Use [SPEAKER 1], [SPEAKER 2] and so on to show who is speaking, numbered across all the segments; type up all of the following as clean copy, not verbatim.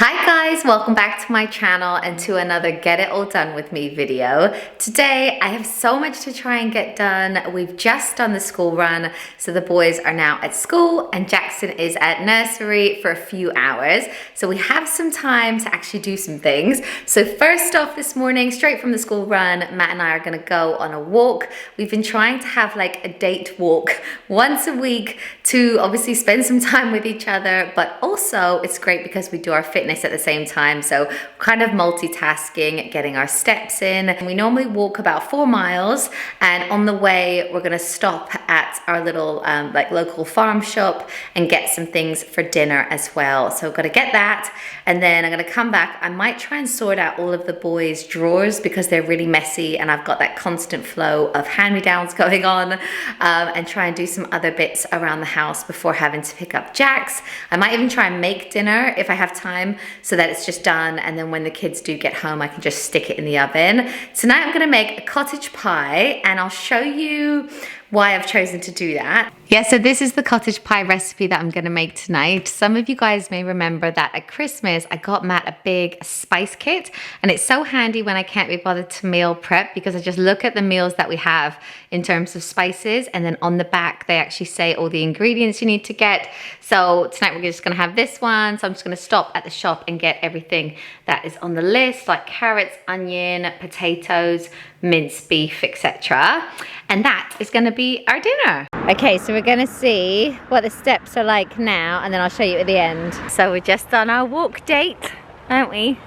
[SPEAKER 1] Hi guys, welcome back to my channel and to another Get It All Done With Me video. Today I have so much to try and get done. We've just done the school run, so the boys are now at school and Jackson is at nursery for a few hours. So we have some time to actually do some things. So first off this morning, straight from the school run, Matt and I are gonna go on a walk. We've been trying to have like a date walk once a week to obviously spend some time with each other, but also it's great because we do our fitness at the same time, so kind of multitasking, getting our steps in. And we normally walk about 4 miles, and on the way we're going to stop at our little like local farm shop and get some things for dinner as well. So I've got to get that, and then I'm going to come back. I might try and sort out all of the boys' drawers because they're really messy and I've got that constant flow of hand-me-downs going on, and try and do some other bits around the house before having to pick up Jax. I might even try and make dinner if I have time, so that it's just done, and then when the kids do get home I can just stick it in the oven. Tonight I'm gonna make a cottage pie and I'll show you why I've chosen to do that. Yeah, so this is the cottage pie recipe that I'm gonna make tonight. Some of you guys may remember that at Christmas I got Matt a big spice kit, and it's so handy when I can't be bothered to meal prep because I just look at the meals that we have in terms of spices, and then on the back they actually say all the ingredients you need to get. So tonight we're just gonna have this one, so I'm just gonna stop at the shop and get everything that is on the list, like carrots, onion, potatoes, minced beef, etc. And that is gonna be our dinner. Okay, so we're gonna see what the steps are like now, and then I'll show you at the end. So we're just on our walk date, aren't we?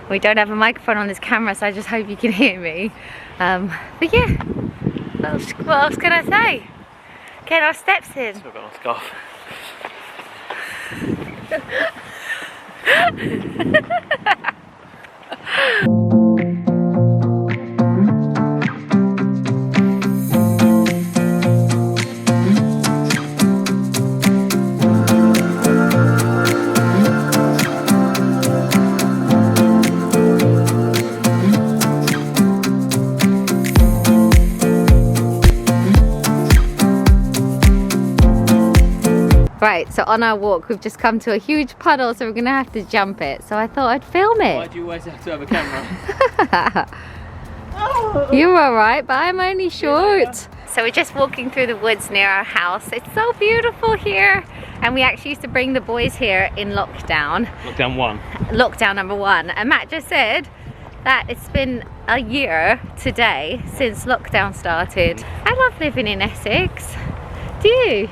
[SPEAKER 1] We don't have a microphone on this camera, so I just hope you can hear me. But yeah, what else can I say? Get our steps in.
[SPEAKER 2] Still got our scarf.
[SPEAKER 1] Right, so on our walk we've just come to a huge puddle, so we're gonna have to jump it. So I thought I'd film it.
[SPEAKER 2] Why do you always have to have a camera?
[SPEAKER 1] You're alright, but I'm only short. So we're just walking through the woods near our house. It's so beautiful here. And we actually used to bring the boys here in lockdown.
[SPEAKER 2] Lockdown 1.
[SPEAKER 1] Lockdown number 1. And Matt just said that it's been a year today since lockdown started. I love living in Essex. Do you?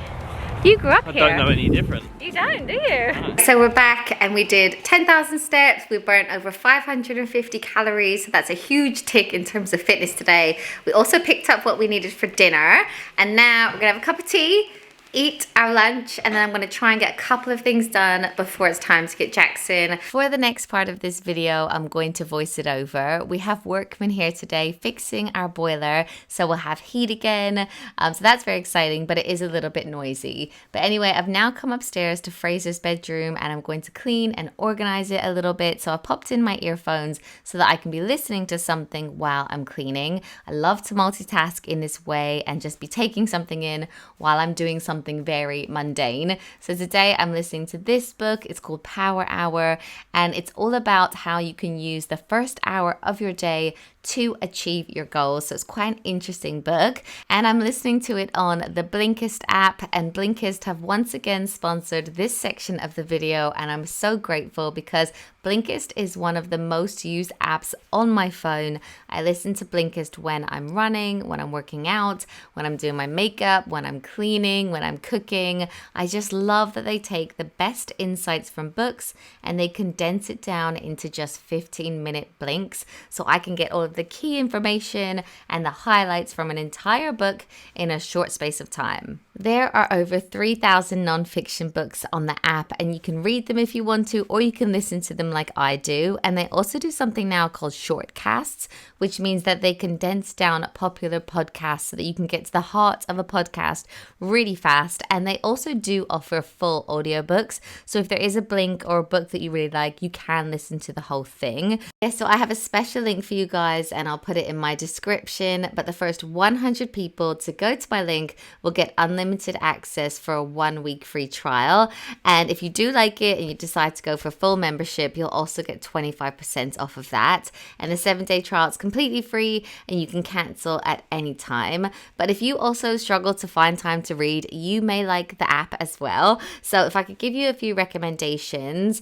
[SPEAKER 1] You grew up here.
[SPEAKER 2] I don't know any different.
[SPEAKER 1] You don't, do you? No. So we're back and we did 10,000 steps. We burnt over 550 calories. So that's a huge tick in terms of fitness today. We also picked up what we needed for dinner. And now we're gonna have a cup of tea, eat our lunch, and then I'm gonna try and get a couple of things done before it's time to get Jackson. For the next part of this video, I'm going to voice it over. We have workmen here today fixing our boiler, so we'll have heat again. So that's very exciting, but it is a little bit noisy. But anyway, I've now come upstairs to Fraser's bedroom and I'm going to clean and organize it a little bit. So I popped in my earphones so that I can be listening to something while I'm cleaning. I love to multitask in this way and just be taking something in while I'm doing something very mundane. So today I'm listening to this book. It's called Power Hour, and it's all about how you can use the first hour of your day to achieve your goals. So it's quite an interesting book, and I'm listening to it on the Blinkist app, and Blinkist have once again sponsored this section of the video, and I'm so grateful because Blinkist is one of the most used apps on my phone. I listen to Blinkist when I'm running, when I'm working out, when I'm doing my makeup, when I'm cleaning, when I'm cooking. I just love that they take the best insights from books and they condense it down into just 15-minute blinks, so I can get all of the key information and the highlights from an entire book in a short space of time. There are over 3,000 nonfiction books on the app, and you can read them if you want to, or you can listen to them like I do. And they also do something now called shortcasts, which means that they condense down popular podcasts so that you can get to the heart of a podcast really fast. And they also do offer full audiobooks. So if there is a blink or a book that you really like, you can listen to the whole thing. Yeah, so I have a special link for you guys this and I'll put it in my description, but the first 100 people to go to my link will get unlimited access for a 1 week free trial. And if you do like it and you decide to go for full membership, you'll also get 25% off of that. And the 7-day trial is completely free and you can cancel at any time. But if you also struggle to find time to read, you may like the app as well. So if I could give you a few recommendations,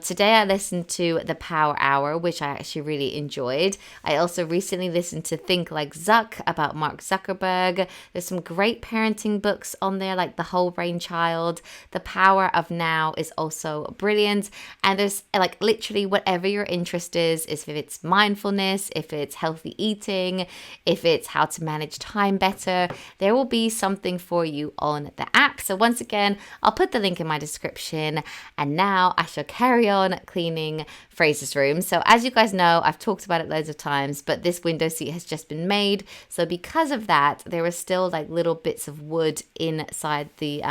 [SPEAKER 1] today I listened to The Power Hour, which I actually really enjoyed. I also recently listened to Think Like Zuck about Mark Zuckerberg. There's some great parenting books on there, like The Whole Brain Child. The Power of Now is also brilliant. And there's like literally whatever your interest is if it's mindfulness, if it's healthy eating, if it's how to manage time better, there will be something for you on the app. So once again, I'll put the link in my description. And now I shall carry on cleaning Fraser's room. So as you guys know, I've talked about it loads of times, but this window seat has just been made. So because of that, there were still like little bits of wood inside the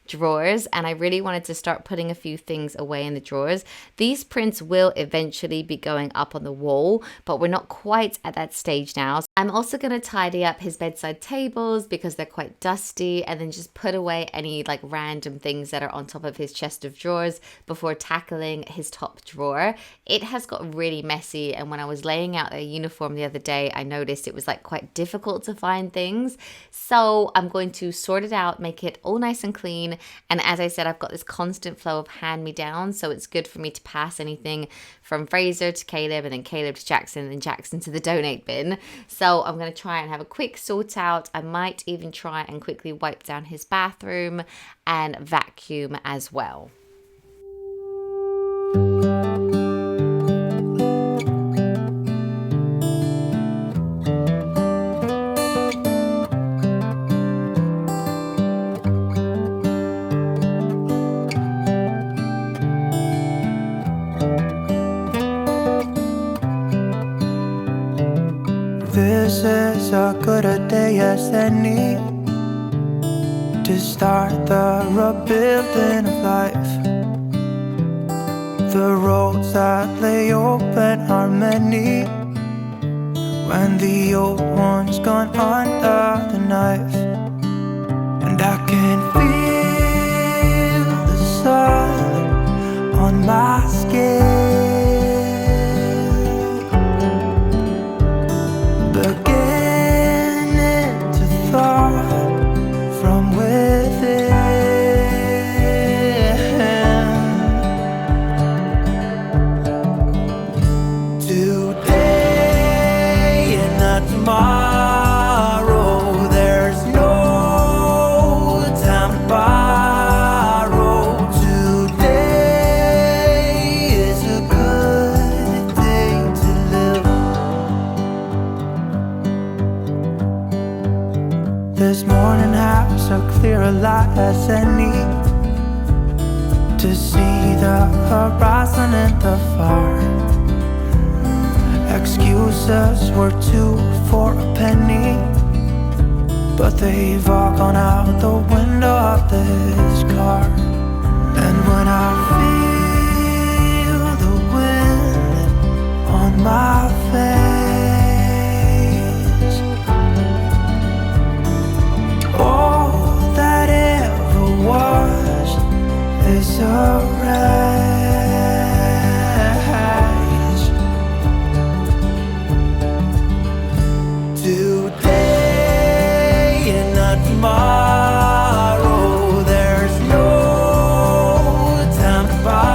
[SPEAKER 1] drawers, and I really wanted to start putting a few things away in the drawers. These prints will eventually be going up on the wall, but we're not quite at that stage now. I'm also going to tidy up his bedside tables because they're quite dusty, and then just put away any like random things that are on top of his chest of drawers before tackling his top drawer. It has got really messy, and when I was laying out their uniform the other day, I noticed it was like quite difficult to find things. So I'm going to sort it out, make it all nice and clean. And as I said, I've got this constant flow of hand-me-downs, so it's good for me to pass anything from Fraser to Caleb, and then Caleb to Jackson, and then Jackson to the donate bin. So I'm going to try and have a quick sort out. I might even try and quickly wipe down his bathroom and vacuum as well.
[SPEAKER 3] This is as good a day as any to start the rebuilding of life. The roads that lay open are many when the old one's gone under the knife. And I can feel the sun on my skin, beginning to thaw from within. Today and not tomorrow, there's no time to borrow. Today is a good day to live. This morning has a clearer light as any to see the horizon in the far. Excuses were 2 for a penny, but they've all gone out the window of this car. And when I feel the wind on my face, all that ever was is a wreck. Today and not tomorrow, there's no time to borrow.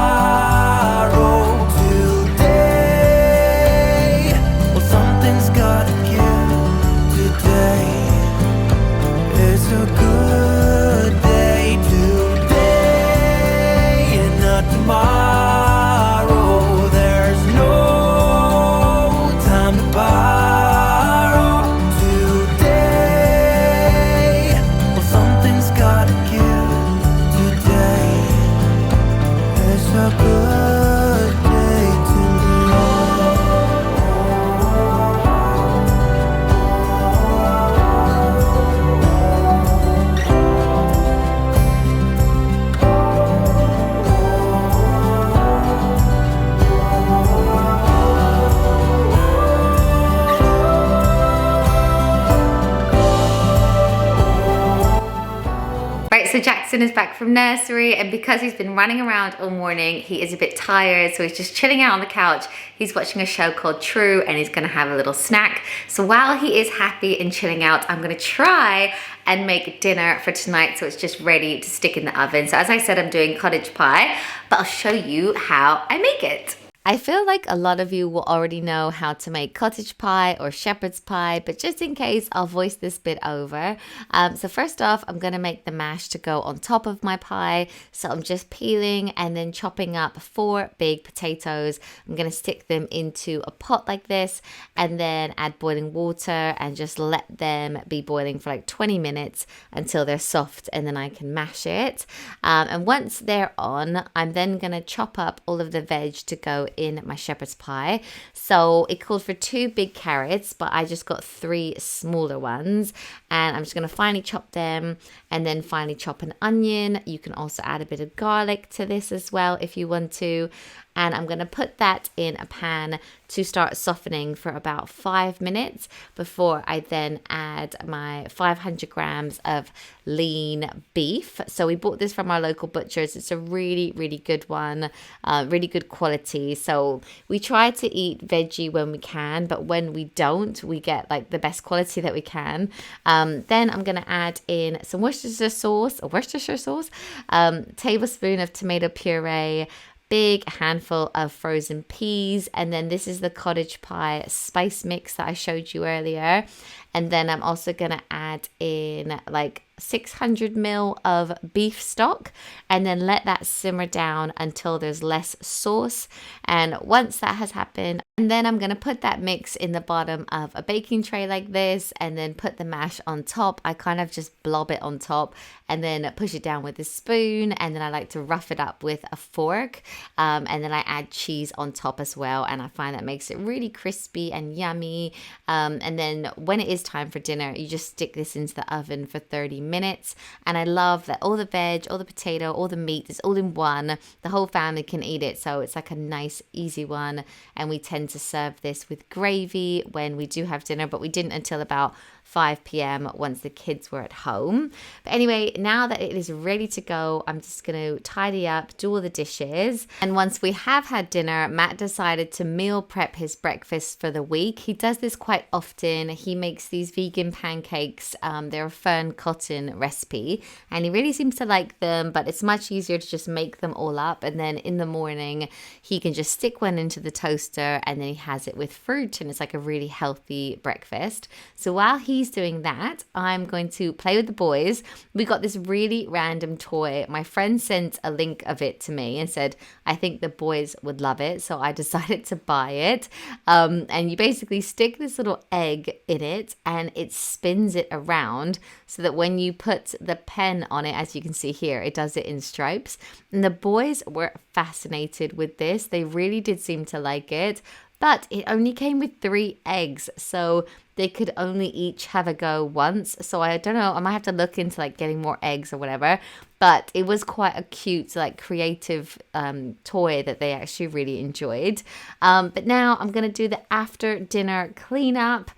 [SPEAKER 1] husband is back from nursery, and because he's been running around all morning, he is a bit tired, so he's just chilling out on the couch. He's watching a show called True, and he's gonna have a little snack. So while he is happy and chilling out, I'm gonna try and make dinner for tonight, so it's just ready to stick in the oven. So as I said, I'm doing cottage pie, but I'll show you how I make it. I feel like a lot of you will already know how to make cottage pie or shepherd's pie, but just in case, I'll voice this bit over. So first off, I'm going to make the mash to go on top of my pie. So I'm just peeling and then chopping up 4 big potatoes. I'm going to stick them into a pot like this and then add boiling water and just let them be boiling for like 20 minutes until they're soft, and then I can mash it. And once they're on, I'm then going to chop up all of the veg to go in my shepherd's pie. So it called for 2 big carrots, but I just got 3 smaller ones, and I'm just going to finely chop them and then finely chop an onion. You can also add a bit of garlic to this as well if you want to. And I'm going to put that in a pan to start softening for about 5 minutes before I then add my 500 grams of lean beef. So we bought this from our local butchers. It's a really, really good one, really good quality. So we try to eat veggie when we can, but when we don't, we get like the best quality that we can. Then I'm going to add in some Worcestershire sauce, tablespoon of tomato puree, big handful of frozen peas, and then this is the cottage pie spice mix that I showed you earlier. And then I'm also gonna add in like 600 ml of beef stock, and then let that simmer down until there's less sauce. And once that has happened, and then I'm going to put that mix in the bottom of a baking tray like this, and then put the mash on top. I kind of just blob it on top and then push it down with a spoon, and then I like to rough it up with a fork, and then I add cheese on top as well, and I find that makes it really crispy and yummy. And then when it is time for dinner, you just stick this into the oven for 30 minutes. And I love that all the veg, all the potato, all the meat is all in one. The whole family can eat it, so it's like a nice easy one. And we tend to serve this with gravy when we do have dinner, but we didn't until about 5 p.m. once the kids were at home. But anyway, now that it is ready to go, I'm just going to tidy up, do all the dishes. And once we have had dinner, Matt decided to meal prep his breakfast for the week. He does this quite often. He makes these vegan pancakes. They're a fern cotton recipe, and he really seems to like them, but it's much easier to just make them all up. And then in the morning, he can just stick one into the toaster, and then he has it with fruit, and it's like a really healthy breakfast. So while he's doing that, I'm going to play with the boys. We got this really random toy. My friend sent a link of it to me and said, I think the boys would love it. So I decided to buy it. And you basically stick this little egg in it, and it spins it around so that when you put the pen on it, as you can see here, it does it in stripes. And the boys were fascinated with this. They really did seem to like it. But it only came with 3 eggs, so they could only each have a go once. So I don't know, I might have to look into like getting more eggs or whatever. But it was quite a cute, like creative toy that they actually really enjoyed. But now I'm going to do the after dinner cleanup,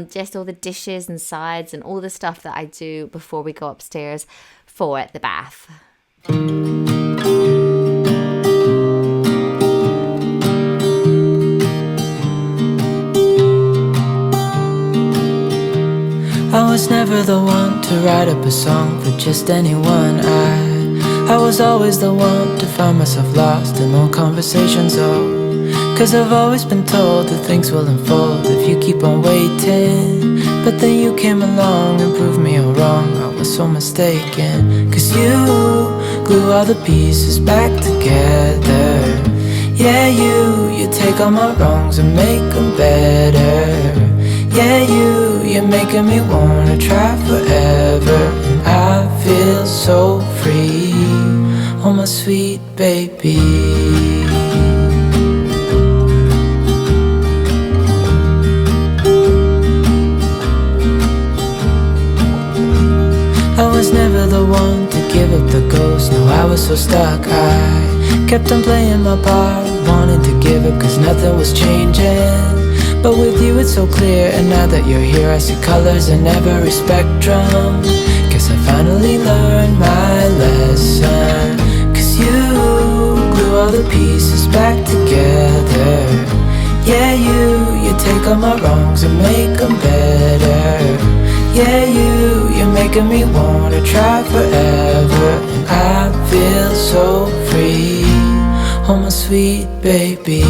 [SPEAKER 1] just all the dishes and sides and all the stuff that I do before we go upstairs for the bath.
[SPEAKER 3] I was never the one to write up a song for just anyone. I was always the one to find myself lost in long conversations. Oh, 'cause I've always been told that things will unfold if you keep on waiting. But then you came along and proved me all wrong. I was so mistaken, 'cause you glue all the pieces back together. Yeah, you take all my wrongs and make them better. Yeah, you're making me wanna try forever. And I feel so free, oh my sweet baby. I was never the one to give up the ghost. No, I was so stuck. I kept on playing my part, wanting to give up 'cause nothing was changing. But with you it's so clear, and now that you're here I see colors in every spectrum. Guess I finally learned my lesson. 'Cause you glue all the pieces back together. Yeah, you take all my wrongs and make them better. Yeah, you're making me wanna try forever. And I feel so free, oh my sweet baby.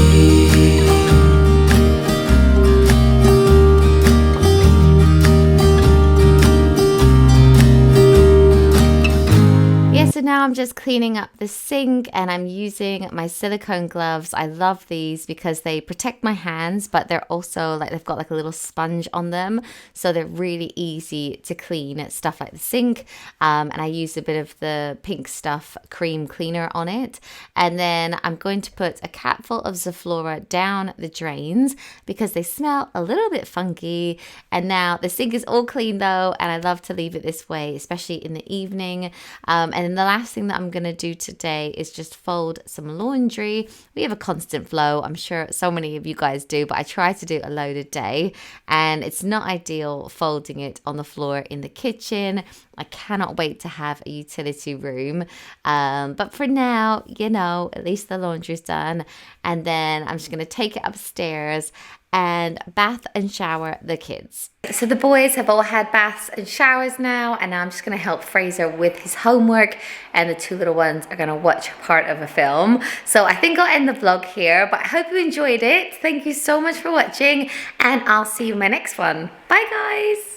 [SPEAKER 1] So now I'm just cleaning up the sink and I'm using my silicone gloves. I love these because they protect my hands, but they're also like they've got like a little sponge on them. So they're really easy to clean stuff like the sink. And I use a bit of the pink stuff cream cleaner on it. And then I'm going to put a capful of Zoflora down the drains because they smell a little bit funky. And now the sink is all clean though. And I love to leave it this way, especially in the evening. And then the last thing that I'm going to do today is just fold some laundry. We have a constant flow. I'm sure so many of you guys do, but I try to do a load a day, and it's not ideal folding it on the floor in the kitchen. I cannot wait to have a utility room. But for now, you know, at least the laundry's done. And then I'm just going to take it upstairs and bath and shower the kids. So the boys have all had baths and showers now, and now I'm just going to help Fraser with his homework, and the two little ones are going to watch part of a film. So I think I'll end the vlog here, but I hope you enjoyed it. Thank you so much for watching, and I'll see you in my next one. Bye guys!